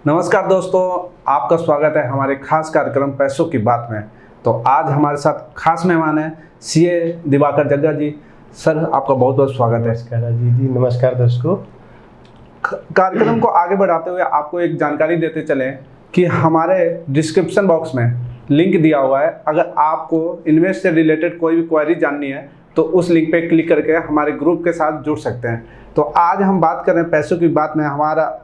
नमस्कार दोस्तों, आपका स्वागत है हमारे खास कार्यक्रम पैसों की बात में। तो आज हमारे साथ खास मेहमान हैं सीए दिवाकर जग्गा जी। सर, आपका बहुत बहुत स्वागत है। नमस्कार अजीत जी, नमस्कार दर्शकों। कार्यक्रम को आगे बढ़ाते हुए आपको एक जानकारी देते चलें कि हमारे डिस्क्रिप्शन बॉक्स में लिंक दिया हुआ है। अगर आपको इन्वेस्ट से रिलेटेड कोई भी क्वेरी जाननी है तो उस लिंक पे क्लिक करके हमारे ग्रुप के साथ जुड़ सकते हैं। तो आज हम बात कर रहे हैं पैसों की बात में। हमारा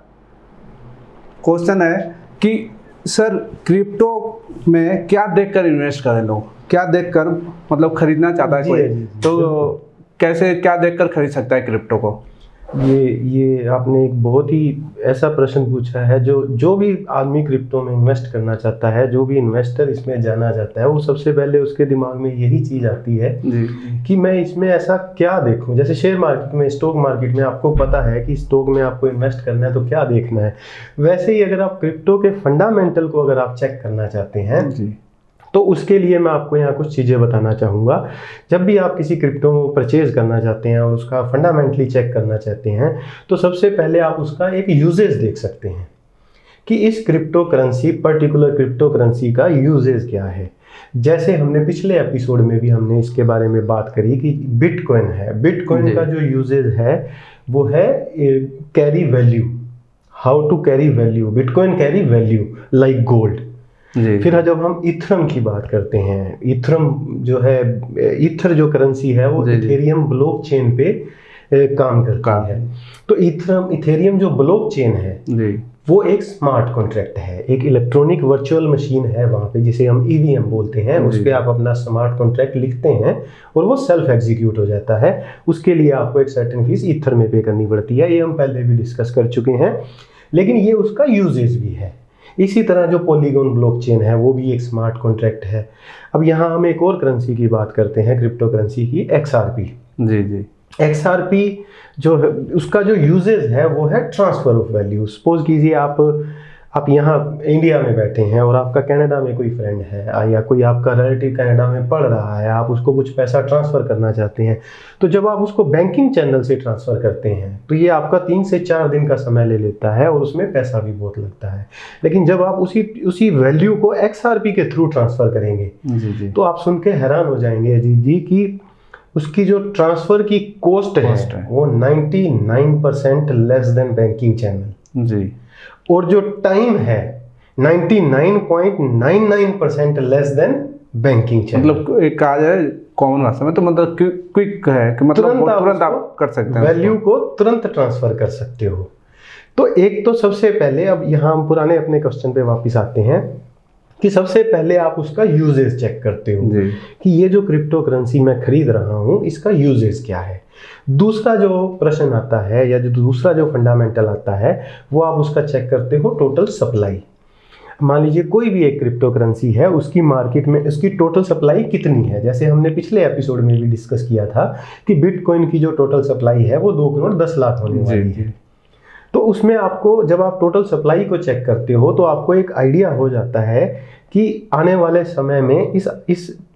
क्वेश्चन है कि सर, क्रिप्टो में क्या देखकर इन्वेस्ट करें लोग, क्या देखकर मतलब खरीदना चाहता है कोई तो कैसे क्या देखकर खरीद सकता है क्रिप्टो को? ये आपने एक बहुत ही ऐसा प्रश्न पूछा है। जो भी आदमी क्रिप्टो में इन्वेस्ट करना चाहता है, जो भी इन्वेस्टर इसमें जाना चाहता है, वो सबसे पहले उसके दिमाग में यही चीज़ आती है कि मैं इसमें ऐसा क्या देखूं। जैसे शेयर मार्केट में, स्टॉक मार्केट में आपको पता है कि स्टॉक में आपको इन्वेस्ट करना है तो क्या देखना है। वैसे ही अगर आप क्रिप्टो के फंडामेंटल को अगर आप चेक करना चाहते हैं तो उसके लिए मैं आपको यहाँ कुछ चीज़ें बताना चाहूँगा। जब भी आप किसी क्रिप्टो को परचेज करना चाहते हैं और उसका फंडामेंटली चेक करना चाहते हैं तो सबसे पहले आप उसका एक यूजेज देख सकते हैं कि इस crypto currency, particular crypto currency का यूजेज क्या है। जैसे हमने पिछले एपिसोड में भी हमने इसके बारे में बात करी कि बिटकॉइन है। बिटकॉइन का जो यूजेज है वो है carry value, how to carry value. Bitcoin carry value like gold. फिर जब हम इथरम की बात करते हैं, इथरम जो है, इथर जो करेंसी है वो इथेरियम ब्लॉकचेन पे काम करता है। तो इथेरियम जो ब्लॉकचेन है वो एक स्मार्ट कॉन्ट्रैक्ट है, एक इलेक्ट्रॉनिक वर्चुअल मशीन है वहाँ पे, जिसे हम ईवीएम बोलते हैं। उस पर आप अपना स्मार्ट कॉन्ट्रैक्ट लिखते हैं और वो सेल्फ एग्जीक्यूट हो जाता है। उसके लिए आपको एक सर्टेन फीस ईथर में पे करनी पड़ती है। ये हम पहले भी डिस्कस कर चुके हैं, लेकिन ये उसका यूजेज भी है। इसी तरह जो पॉलीगॉन ब्लॉकचेन है वो भी एक स्मार्ट कॉन्ट्रैक्ट है। अब यहाँ हम एक और करेंसी की बात करते हैं, क्रिप्टो करेंसी की, XRP। जी XRP जो है, उसका जो यूजेज है वो है ट्रांसफर ऑफ वैल्यू। सपोज कीजिए आप यहाँ इंडिया में बैठे हैं और आपका कनाडा में कोई फ्रेंड है या कोई आपका रिलेटिव कनाडा में पढ़ रहा है, आप उसको कुछ पैसा ट्रांसफ़र करना चाहते हैं। तो जब आप उसको बैंकिंग चैनल से ट्रांसफ़र करते हैं तो ये आपका 3 से 4 दिन का समय ले लेता है और उसमें पैसा भी बहुत लगता है। लेकिन जब आप उसी वैल्यू को XRP के थ्रू ट्रांसफ़र करेंगे तो आप सुन के हैरान हो जाएंगे अजीत जी कि उसकी जो ट्रांसफ़र की कॉस्ट है वो 99% लेस देन बैंकिंग चैनल जी, और जो टाइम है 99.99% लेस देन बैंकिंग चैनल। मतलब एक कहा जाए कॉमन भाषा में तो मतलब क्विक है कि मतलब तुरंत आप कर सकते हैं, वैल्यू को तुरंत ट्रांसफर कर सकते हो। तो एक तो सबसे पहले, अब यहाँ हम पुराने अपने क्वेश्चन पे वापस आते हैं कि सबसे पहले आप उसका यूजेज चेक करते हो कि ये जो क्रिप्टो करेंसी मैं खरीद रहा हूँ इसका यूजेज क्या है। दूसरा जो प्रश्न आता है या जो दूसरा जो फंडामेंटल आता है वो आप उसका चेक करते हो टोटल सप्लाई। मान लीजिए कोई भी एक क्रिप्टो करेंसी है, उसकी मार्केट में इसकी टोटल सप्लाई कितनी है। जैसे हमने पिछले एपिसोड में भी डिस्कस किया था कि बिटकॉइन की जो टोटल सप्लाई है वो 2 करोड़ 10 लाख होने वाली है। तो उसमें आपको, जब आप टोटल सप्लाई को चेक करते हो तो आपको एक आइडिया हो जाता है कि आने वाले समय में इस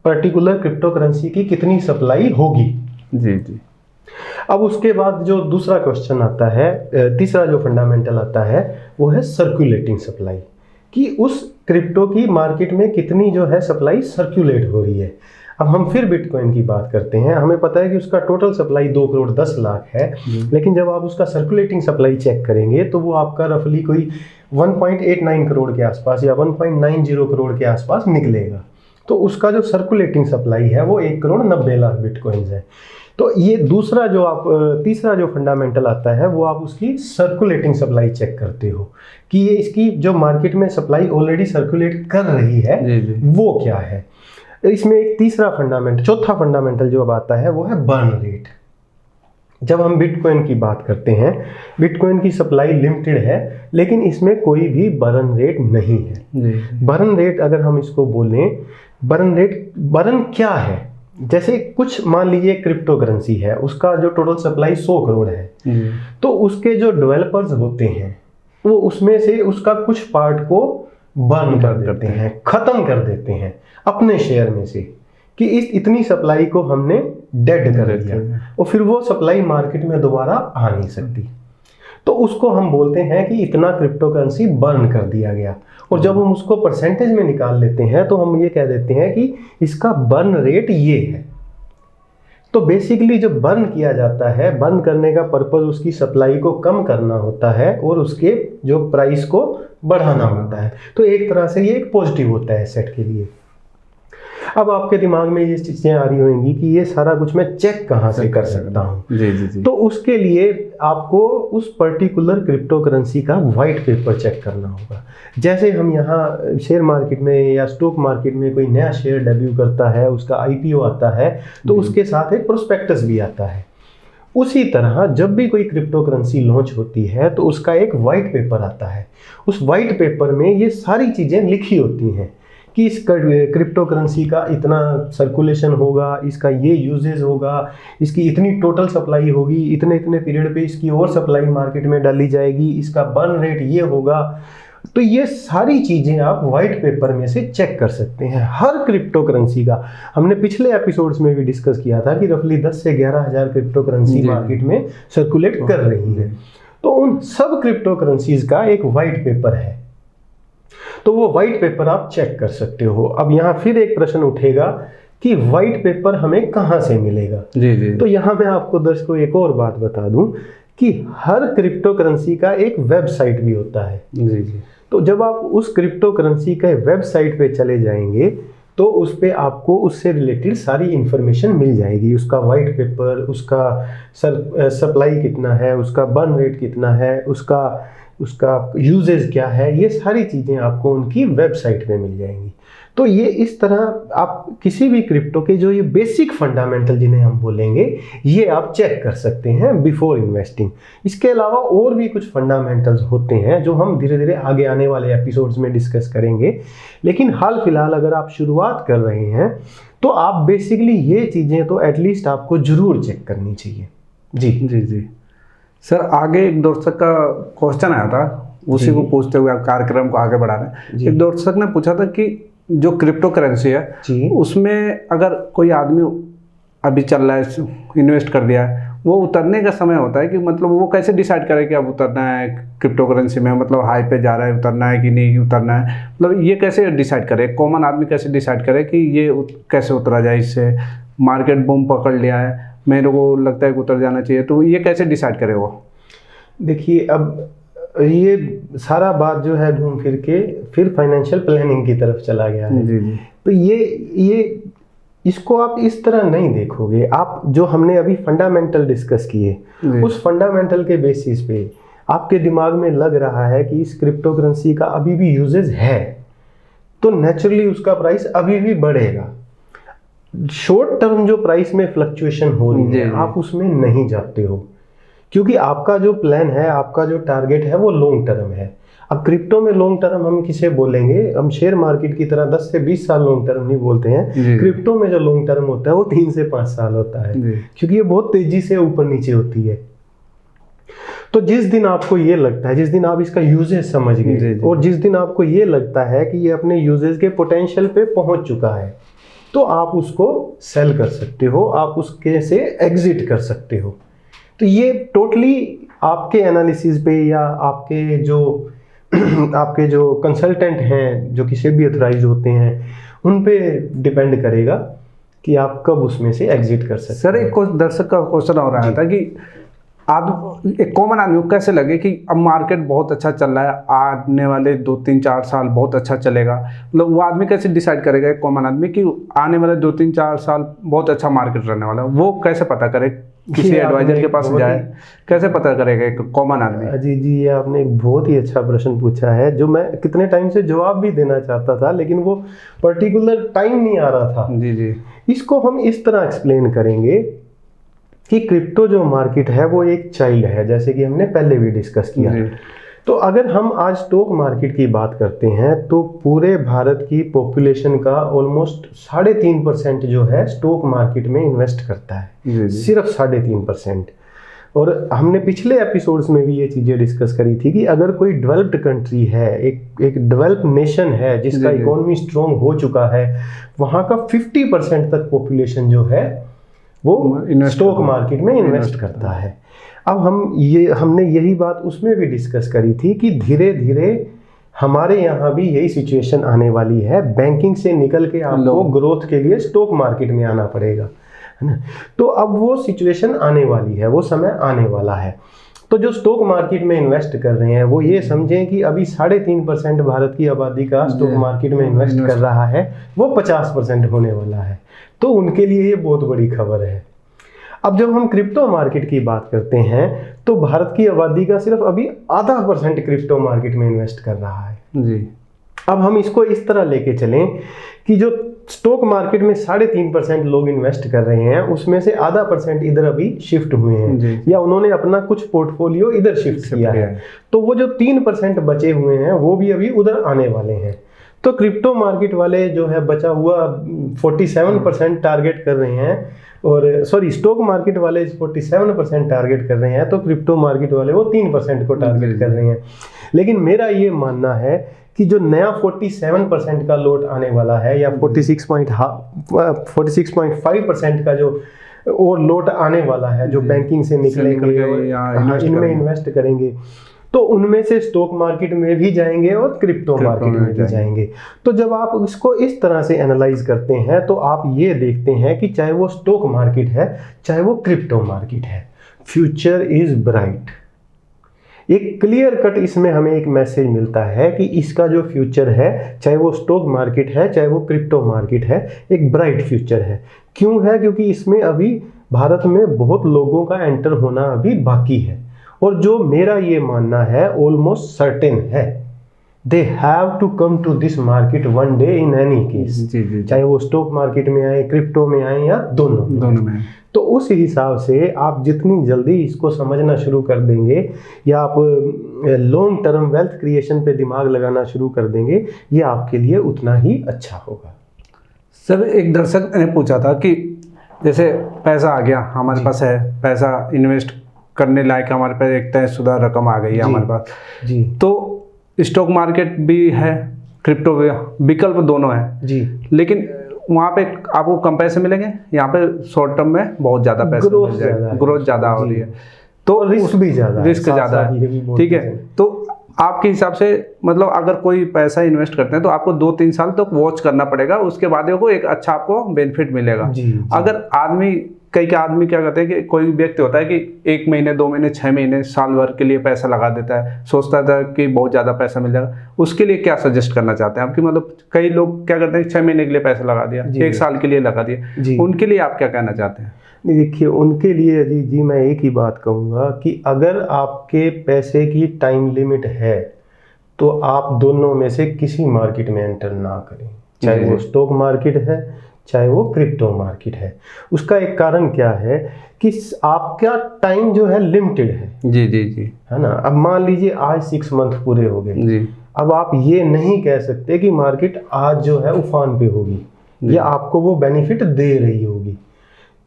पर्टिकुलर क्रिप्टो करेंसी की कितनी सप्लाई होगी। जी। अब उसके बाद जो दूसरा क्वेश्चन आता है, तीसरा जो फंडामेंटल आता है वो है सर्कुलेटिंग सप्लाई, कि उस क्रिप्टो की मार्केट में कितनी जो है सप्लाई सर्कुलेट हो रही है। अब हम फिर बिटकॉइन की बात करते हैं। हमें पता है कि उसका टोटल सप्लाई 2 करोड़ 10 लाख है, लेकिन जब आप उसका सर्कुलेटिंग सप्लाई चेक करेंगे तो वो आपका रफली कोई 1.89 करोड़ के आसपास या 1.90 करोड़ के आसपास निकलेगा। तो उसका जो सर्कुलेटिंग सप्लाई है वो 1 करोड़ 90 लाख बिटकॉइंस है। तो ये दूसरा जो तीसरा जो फंडामेंटल आता है वो आप उसकी सर्कुलेटिंग सप्लाई चेक करते हो कि ये इसकी जो मार्केट में सप्लाई ऑलरेडी सर्कुलेट कर रही है वो क्या है। इसमें एक चौथा फंडामेंटल जो अब आता है वो है बर्न रेट। जब हम बिटकॉइन की बात करते हैं, बिटकॉइन की सप्लाई लिमिटेड है लेकिन इसमें कोई भी बर्न रेट नहीं है। बर्न रेट अगर हम इसको बोलें, बर्न क्या है। जैसे कुछ मान लीजिए क्रिप्टो करेंसी है, उसका जो टोटल सप्लाई 100 करोड़ है, तो उसके जो डेवलपर्स होते हैं वो उसमें से उसका कुछ पार्ट को बर्न कर देते हैं, खत्म कर देते हैं अपने शेयर में से, कि इतनी सप्लाई को हमने डेड कर दिया और फिर वो सप्लाई मार्केट में दोबारा आ नहीं सकती। तो उसको हम बोलते हैं कि इतना क्रिप्टो करेंसी बर्न कर दिया गया। और जब हम उसको परसेंटेज में निकाल लेते हैं तो हम ये कह देते हैं कि इसका बर्न रेट ये है। तो बेसिकली जब बर्न किया जाता है, बर्न करने का पर्पज उसकी सप्लाई को कम करना होता है और उसके जो प्राइस को बढ़ाना होता है। तो एक तरह से ये एक पॉजिटिव होता है एसेट के लिए। अब आपके दिमाग में ये चीज़ें आ रही होंगी कि ये सारा कुछ मैं चेक कहाँ से कर सकता हूँ। जी जी जी। तो उसके लिए आपको उस पर्टिकुलर क्रिप्टो करेंसी का वाइट पेपर चेक करना होगा। जैसे हम यहाँ शेयर मार्केट में या स्टॉक मार्केट में कोई नया शेयर डेब्यू करता है, उसका आईपीओ आता है, तो उसके साथ एक प्रोस्पेक्टस भी आता है। उसी तरह जब भी कोई क्रिप्टो करेंसी लॉन्च होती है तो उसका एक वाइट पेपर आता है। उस वाइट पेपर में ये सारी चीज़ें लिखी होती हैं कि इस क्रिप्टो करेंसी का इतना सर्कुलेशन होगा, इसका ये यूजेज होगा, इसकी इतनी टोटल सप्लाई होगी, इतने इतने पीरियड पे इसकी और सप्लाई मार्केट में डाली जाएगी, इसका बर्न रेट ये होगा। तो ये सारी चीज़ें आप वाइट पेपर में से चेक कर सकते हैं हर क्रिप्टो करेंसी का। हमने पिछले एपिसोड्स में भी डिस्कस किया था कि रफली 10 से 11 हज़ार क्रिप्टो करेंसी मार्केट में सर्कुलेट कर रही है। तो उन सब क्रिप्टो करेंसीज का एक वाइट पेपर है, तो वो वाइट पेपर आप चेक कर सकते हो। अब यहाँ फिर एक प्रश्न उठेगा कि वाइट पेपर हमें कहाँ से मिलेगा। जी जी। तो यहाँ मैं आपको दर्शकों एक और बात बता दूं कि हर क्रिप्टो करेंसी का एक वेबसाइट भी होता है। जी जी। तो जब आप उस क्रिप्टो करेंसी के वेबसाइट पे चले जाएंगे तो उस पे आपको उससे रिलेटेड सारी इंफॉर्मेशन मिल जाएगी। उसका वाइट पेपर, उसका सप्लाई कितना है, उसका बर्न रेट कितना है, उसका यूजेज क्या है, ये सारी चीज़ें आपको उनकी वेबसाइट में मिल जाएंगी। तो ये इस तरह आप किसी भी क्रिप्टो के जो ये बेसिक फंडामेंटल जिन्हें हम बोलेंगे, ये आप चेक कर सकते हैं बिफोर इन्वेस्टिंग। इसके अलावा और भी कुछ फंडामेंटल्स होते हैं जो हम धीरे धीरे आगे आने वाले एपिसोड्स में डिस्कस करेंगे, लेकिन हाल फिलहाल अगर आप शुरुआत कर रहे हैं तो आप बेसिकली ये चीज़ें तो एटलीस्ट आपको ज़रूर चेक करनी चाहिए। जी जी जी। सर आगे एक दर्शक का क्वेश्चन आया था, उसी को पूछते हुए आप कार्यक्रम को आगे बढ़ा रहे हैं। एक दर्शक ने पूछा था कि जो क्रिप्टो करेंसी है जी, उसमें अगर कोई आदमी अभी चल रहा है, इन्वेस्ट कर दिया है, वो उतरने का समय होता है कि मतलब वो कैसे डिसाइड करे कि अब उतरना है क्रिप्टो करेंसी में, मतलब हाई पे जा रहा है, उतरना है कि नहीं उतरना है, मतलब ये कैसे डिसाइड करे, कॉमन आदमी कैसे डिसाइड करे कि ये कैसे उतरा जाए, इससे मार्केट बूम पकड़ लिया है, मेरे को लगता है कि उतर जाना चाहिए, तो ये कैसे डिसाइड करे वो? देखिए अब ये सारा बात जो है घूम फिर के फिर फाइनेंशियल प्लानिंग की तरफ चला गया है। जी जी। तो ये इसको आप इस तरह नहीं देखोगे। आप जो हमने अभी फंडामेंटल डिस्कस किए, उस फंडामेंटल के बेसिस पे आपके दिमाग में लग रहा है कि इस क्रिप्टो करेंसी का अभी भी यूजेज है, तो नेचुरली उसका प्राइस अभी भी बढ़ेगा। शॉर्ट टर्म जो प्राइस में फ्लक्चुएशन हो रही है, आप उसमें नहीं जाते हो, क्योंकि आपका जो प्लान है, आपका जो टारगेट है वो लॉन्ग टर्म है। अब क्रिप्टो में लॉन्ग टर्म हम किसे बोलेंगे? हम शेयर मार्केट की तरह 10 से 20 साल लॉन्ग टर्म नहीं बोलते हैं। क्रिप्टो में जो लॉन्ग टर्म होता है वो 3 से 5 साल होता है, क्योंकि ये बहुत तेजी से ऊपर नीचे होती है। तो जिस दिन आपको ये लगता है, जिस दिन आप इसका यूजेज समझ गए और जिस दिन आपको ये लगता है कि ये अपने यूजेज के पोटेंशियल पे पहुंच चुका है, तो आप उसको सेल कर सकते हो, आप उसके से एग्जिट कर सकते हो। तो ये टोटली आपके एनालिसिस पे या आपके जो कंसल्टेंट हैं जो किसी भी अथराइज होते हैं उन पे डिपेंड करेगा कि आप कब उसमें से एग्जिट कर सकते हैं। सर एक दर्शक का क्वेश्चन और आया था कि एक कॉमन आदमी को कैसे लगे कि अब मार्केट बहुत अच्छा चल रहा है, आने वाले 2-3-4 साल बहुत अच्छा चलेगा, मतलब वो आदमी कैसे डिसाइड करेगा, एक कॉमन आदमी, कि आने वाले 2-3-4 साल बहुत अच्छा मार्केट रहने वाला है, वो कैसे पता करे? किसी एडवाइजर के पास जाए, कैसे पता करेगा एक कॉमन आदमी? अजी जी, ये आपने एक बहुत ही अच्छा प्रश्न पूछा है जो मैं कितने टाइम से जवाब भी देना चाहता था, लेकिन वो पर्टिकुलर टाइम नहीं आ रहा था। जी जी। इसको हम इस तरह एक्सप्लेन करेंगे कि क्रिप्टो जो मार्केट है वो एक चाइल्ड है, जैसे कि हमने पहले भी डिस्कस किया। तो अगर हम आज स्टॉक मार्केट की बात करते हैं तो पूरे भारत की पॉपुलेशन का ऑलमोस्ट 3.5% जो है स्टॉक मार्केट में इन्वेस्ट करता है, सिर्फ 3.5%। और हमने पिछले एपिसोड्स में भी ये चीज़ें डिस्कस करी थी कि अगर कोई डेवलप्ड कंट्री है, एक डेवलप नेशन है जिसका इकोनॉमी स्ट्रॉन्ग हो चुका है, वहाँ का 50% तक पॉपुलेशन जो है वो स्टॉक मार्केट में इन्वेस्ट करता है। अब हमने यही बात उसमें भी डिस्कस करी थी कि धीरे धीरे हमारे यहाँ भी यही सिचुएशन आने वाली है, बैंकिंग से निकल के आपको ग्रोथ के लिए स्टॉक मार्केट में आना पड़ेगा, है ना। तो अब वो सिचुएशन आने वाली है, वो समय आने वाला है। तो जो स्टॉक मार्केट में इन्वेस्ट कर रहे हैं वो ये समझें कि अभी 3.5% भारत की आबादी का स्टॉक मार्केट में इन्वेस्ट कर रहा है, वो 50% होने वाला है। तो उनके लिए ये बहुत बड़ी खबर है। अब जब हम क्रिप्टो मार्केट की बात करते हैं तो भारत की आबादी का सिर्फ अभी 0.5% क्रिप्टो मार्केट में इन्वेस्ट कर रहा है जी। अब हम इसको इस तरह लेके चलें कि जो स्टॉक मार्केट में 3.5% लोग इन्वेस्ट कर रहे हैं उसमें से 0.5% इधर अभी शिफ्ट हुए हैं या उन्होंने अपना कुछ पोर्टफोलियो इधर शिफ्ट किया है। तो वो जो 3% बचे हुए हैं वो भी अभी उधर आने वाले हैं। तो क्रिप्टो मार्केट वाले जो है बचा हुआ 47% टारगेट कर रहे हैं, और सॉरी स्टॉक मार्केट वाले 47% टारगेट कर रहे हैं, तो क्रिप्टो मार्केट वाले वो 3% को टारगेट कर रहे हैं। लेकिन मेरा ये मानना है कि जो नया 47% का लोट आने वाला है या 46.5% का जो और लोट आने वाला है जो बैंकिंग से निकलेंगे और इनमें इन्वेस्ट करेंगे, तो उनमें से स्टॉक मार्केट में भी जाएंगे और क्रिप्टो मार्केट में भी जाएंगे। तो जब आप इसको इस तरह से एनालाइज करते हैं तो आप ये देखते हैं कि चाहे वो स्टॉक मार्केट है चाहे वो क्रिप्टो मार्केट है, फ्यूचर इज ब्राइट। एक क्लियर कट इसमें हमें एक मैसेज मिलता है कि इसका जो फ्यूचर है चाहे वो स्टॉक मार्केट है चाहे वो क्रिप्टो मार्केट है, एक ब्राइट फ्यूचर है। क्यों है? क्योंकि इसमें अभी भारत में बहुत लोगों का एंटर होना अभी बाकी है, और जो मेरा ये मानना है ऑलमोस्ट सर्टेन है, they have to come to this market one day in any case, चाहे वो स्टॉक मार्केट में आए, क्रिप्टो में आए या दोनों में। तो उस हिसाब से आप जितनी जल्दी इसको समझना शुरू कर देंगे या आप लॉन्ग टर्म वेल्थ क्रिएशन पे दिमाग लगाना शुरू कर देंगे, ये आपके लिए उतना ही अच्छा होगा। सर एक दर्शक ने पूछा था कि जैसे पैसा आ गया हमारे पास है, पैसा इन्वेस्ट करने लायक हमारे पास एक तयशुदा रकम आ गई है हमारे पास जी, तो स्टॉक मार्केट भी है, क्रिप्टो भी, विकल्प दोनों है जी, लेकिन वहाँ पे आपको कम पैसे मिलेंगे, यहाँ पे शॉर्ट टर्म में बहुत ज़्यादा पैसे मिल जाएगा, ग्रोथ ज़्यादा हो रही है, तो रिस्क भी ज़्यादा, रिस्क ज़्यादा है, ठीक है। तो आपके हिसाब से मतलब अगर कोई पैसा इन्वेस्ट करते हैं तो आपको 2-3 साल तक वॉच करना पड़ेगा, उसके बाद को एक अच्छा आपको बेनिफिट मिलेगा। अगर आदमी कई आदमी क्या करते हैं कि कोई व्यक्ति होता है कि 1 महीने 2 महीने 6 महीने साल भर के लिए पैसा लगा देता है, सोचता था कि बहुत ज़्यादा पैसा मिल जाएगा, उसके लिए क्या सजेस्ट करना चाहते हैं आपकी? मतलब कई लोग क्या करते हैं 6 महीने के लिए पैसा लगा दिया, 1 साल के लिए लगा दिया, उनके लिए आप क्या कहना चाहते हैं? देखिए उनके लिए जी मैं एक ही बात कहूँगा कि अगर आपके पैसे की टाइम लिमिट है तो आप दोनों में से किसी मार्केट में एंटर ना करें, चाहे वो स्टॉक मार्केट है चाहे वो क्रिप्टो मार्केट है। उसका एक कारण क्या है कि आपका टाइम जो है लिमिटेड है जी, है ना। अब मान लीजिए आज 6 मंथ पूरे हो गए जी, अब आप ये नहीं कह सकते कि मार्केट आज जो है उफान पे होगी या आपको वो बेनिफिट दे रही होगी।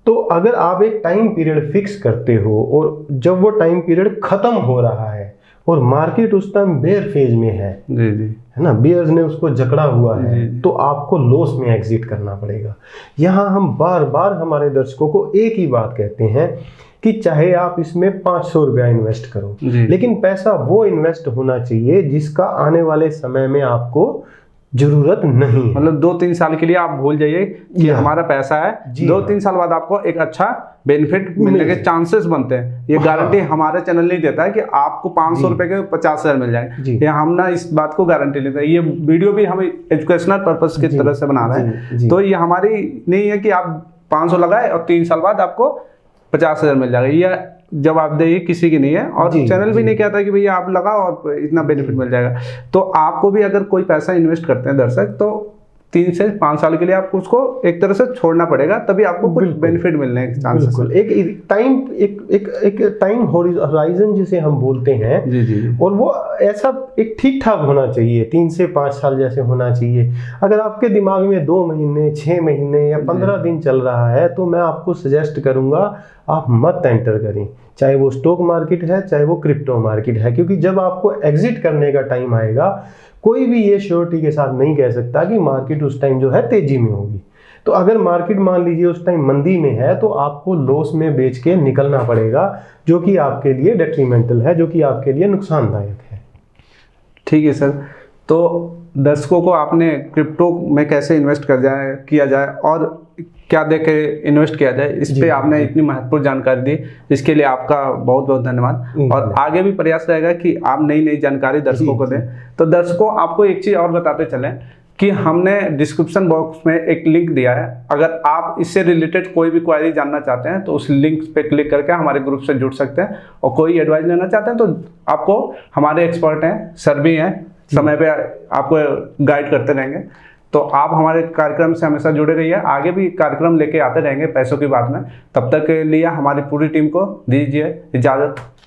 तो अगर आप एक टाइम पीरियड फिक्स करते हो और जब वो टाइम पीरियड खत्म हो रहा है और मार्केट उस टाइम बेयर फेज में है है ना, बियर्स ने उसको जकड़ा हुआ है, तो आपको लॉस में एग्जिट करना पड़ेगा। यहाँ हम बार बार हमारे दर्शकों को एक ही बात कहते हैं कि चाहे आप इसमें 500 रुपया इन्वेस्ट करो, लेकिन पैसा वो इन्वेस्ट होना चाहिए जिसका आने वाले समय में आपको जरूरत नहीं है। मतलब 2-3 साल के लिए आप भूल जाइए कि हमारा पैसा है, 2-3 साल बाद आपको एक अच्छा बेनिफिट मिलने के चांसेस बनते हैं। ये गारंटी हमारा चैनल नहीं देता है कि आपको 500 रुपए के 50,000 मिल जाएंगे, ये हम ना इस बात को गारंटी लेते हैं। ये वीडियो भी हम एजुकेशनल पर्पस की तरह से बना रहे हैं, तो ये हमारी नहीं है कि आप 500 लगाए और 3 साल बाद आपको 50,000 मिल जाएगा, यह जवाबदेही किसी की नहीं है, और चैनल भी नहीं कहता कि भैया आप लगाओ और इतना बेनिफिट मिल जाएगा। तो आपको भी अगर कोई पैसा इन्वेस्ट करते हैं दर्शक, तो 3 से 5 साल के लिए आपको उसको एक तरह से छोड़ना पड़ेगा, तभी आपको कुछ बेनिफिट मिलने के चांसेस। एक टाइम होराइजन जिसे हम बोलते हैं जी, और वो ऐसा एक ठीक ठाक होना चाहिए, 3 से 5 साल जैसे होना चाहिए। अगर आपके दिमाग में 2 महीने 6 महीने या 15 दिन चल रहा है तो मैं आपको सजेस्ट करूंगा आप मत एंटर करें, चाहे वो स्टॉक मार्केट है चाहे वो क्रिप्टो मार्केट है, क्योंकि जब आपको एग्जिट करने का टाइम आएगा कोई भी ये श्योरिटी के साथ नहीं कह सकता कि मार्केट उस टाइम जो है तेजी में होगी। तो अगर मार्केट मान लीजिए उस टाइम मंदी में है तो आपको लॉस में बेच के निकलना पड़ेगा, जो कि आपके लिए डेट्रीमेंटल है, जो कि आपके लिए नुकसानदायक है। ठीक है सर। तो दर्शकों को आपने क्रिप्टो में कैसे इन्वेस्ट किया जाए और क्या देख के इन्वेस्ट किया जाए, इस पे आपने इतनी महत्वपूर्ण जानकारी दी, जिसके लिए आपका बहुत बहुत धन्यवाद। और आगे भी प्रयास रहेगा कि आप नई नई जानकारी दर्शकों को दें। तो दर्शकों, आपको एक चीज़ और बताते चलें कि हमने डिस्क्रिप्शन बॉक्स में एक लिंक दिया है। अगर आप इससे रिलेटेड कोई भी क्वेरी जानना चाहते हैं तो उस लिंक पे क्लिक करके हमारे ग्रुप से जुड़ सकते हैं, और कोई एडवाइस लेना चाहते हैं तो आपको हमारे एक्सपर्ट हैं, सर भी हैं, समय पे आपको गाइड करते रहेंगे। तो आप हमारे कार्यक्रम से हमेशा जुड़े रहिए, आगे भी कार्यक्रम लेके आते रहेंगे पैसों की बात में। तब तक के लिए हमारी पूरी टीम को दीजिए इजाज़त।